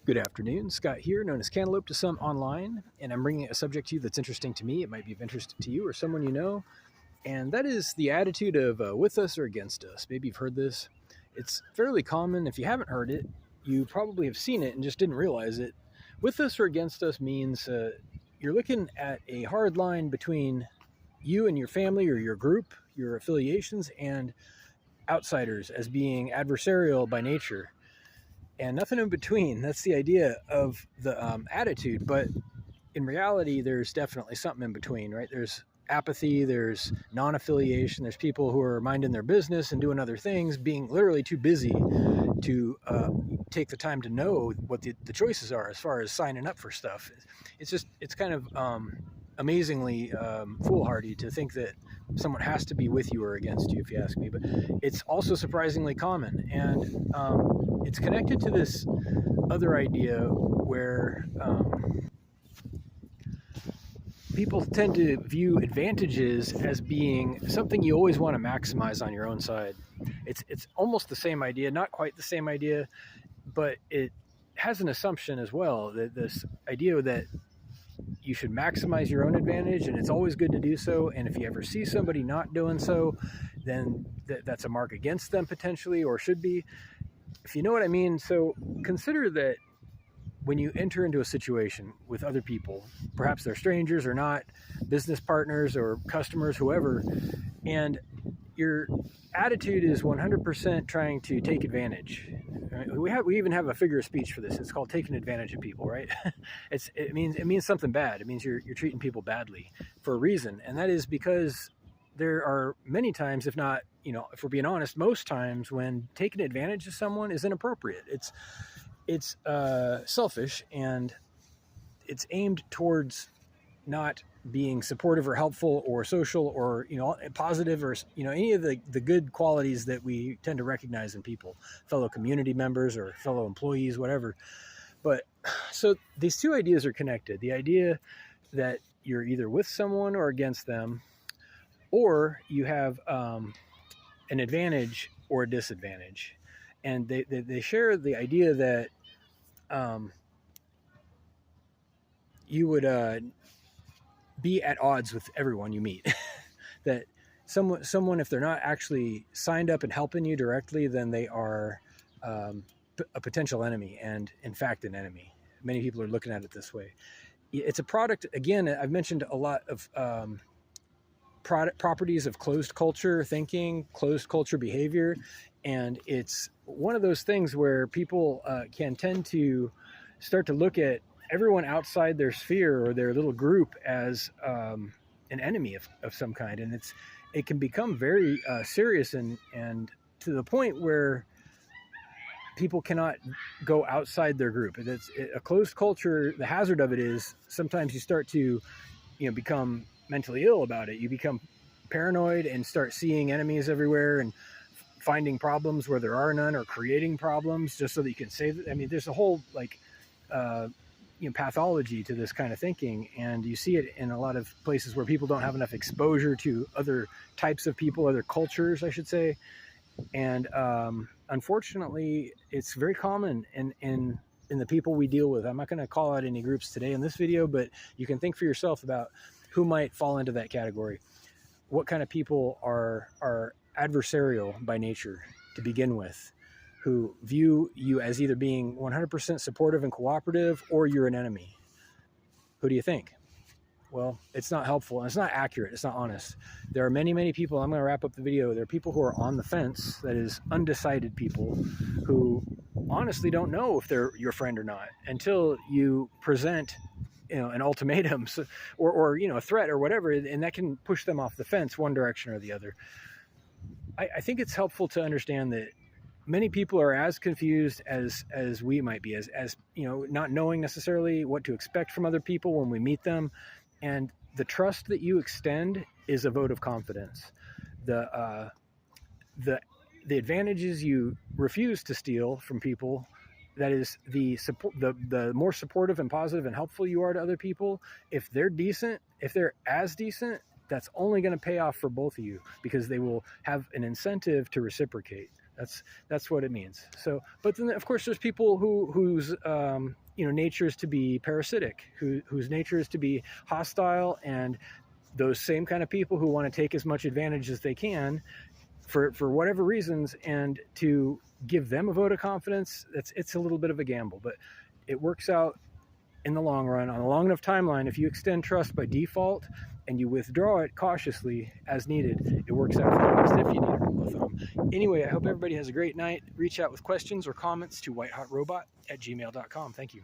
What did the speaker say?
Good afternoon. Scott here, known as Cantaloupe to some online, and I'm bringing a subject to you that's interesting to me. It might be of interest to you or someone you know, and that is the attitude of with us or against us. Maybe you've heard this. It's fairly common. If you haven't heard it, you probably have seen it and just didn't realize it. With us or against us means you're looking at a hard line between you and your family or your group, your affiliations, and outsiders as being adversarial by nature and nothing in between. That's the idea of the attitude. But in reality, there's definitely something in between, right? There's apathy, there's non affiliation, there's people who are minding their business and doing other things, being literally too busy to take the time to know what the choices are as far as signing up for stuff. It's kind of amazingly foolhardy to think that someone has to be with you or against you, if you ask me. But it's also surprisingly common, and it's connected to this other idea where people tend to view advantages as being something you always want to maximize on your own side. It's almost the same idea, not quite the same idea, but it has an assumption as well, that this idea that you should maximize your own advantage, and it's always good to do so. And if you ever see somebody not doing so, then that's a mark against them potentially, or should be, if you know what I mean. So consider that when you enter into a situation with other people, perhaps they're strangers or not, business partners or customers, whoever, and your attitude is 100% trying to take advantage. We even have a figure of speech for this. It's called taking advantage of people, right? It means something bad. It means you're treating people badly for a reason, and that is because there are many times, if not, if we're being honest, most times when taking advantage of someone is inappropriate. It's selfish, and it's aimed towards not being supportive or helpful or social or positive or any of the good qualities that we tend to recognize in people, fellow community members or fellow employees, whatever. But so these two ideas are connected. The idea that you're either with someone or against them, or you have an advantage or a disadvantage, and they share the idea that you would be at odds with everyone you meet. That someone, if they're not actually signed up and helping you directly, then they are a potential enemy, and in fact an enemy. Many people are looking at it this way. It's a product, again, I've mentioned a lot of properties of closed culture thinking, closed culture behavior, and it's one of those things where people can tend to start to look at everyone outside their sphere or their little group as an enemy of some kind, and it can become very serious and to the point where people cannot go outside their group. It's a closed culture. The hazard of it is sometimes you start to become mentally ill about it. You become paranoid and start seeing enemies everywhere and finding problems where there are none, or creating problems just so that you can save it. I mean, there's a whole pathology to this kind of thinking, and you see it in a lot of places where people don't have enough exposure to other types of people, other cultures, I should say. And unfortunately, it's very common in the people we deal with. I'm not going to call out any groups today in this video, but you can think for yourself about who might fall into that category. What kind of people are adversarial by nature to begin with, who view you as either being 100% supportive and cooperative, or you're an enemy? Who do you think? Well, it's not helpful, and it's not accurate. It's not honest. There are many, many people. I'm going to wrap up the video. There are people who are on the fence, that is, undecided people, who honestly don't know if they're your friend or not until you present an ultimatum or a threat or whatever, and that can push them off the fence one direction or the other. I think it's helpful to understand that many people are as confused as we might be, as not knowing necessarily what to expect from other people when we meet them. And the trust that you extend is a vote of confidence. The advantages you refuse to steal from people, that is the more supportive and positive and helpful you are to other people, if they're decent, if they're as decent, that's only going to pay off for both of you, because they will have an incentive to reciprocate. That's what it means. So, but then of course there's people whose nature is to be parasitic, whose nature is to be hostile, and those same kind of people who want to take as much advantage as they can for whatever reasons, and to give them a vote of confidence, it's a little bit of a gamble, but it works out in the long run. On a long enough timeline, if you extend trust by default and you withdraw it cautiously as needed, it works out for you if you need a rule of thumb. Anyway, I hope everybody has a great night. Reach out with questions or comments to whitehotrobot@gmail.com. Thank you.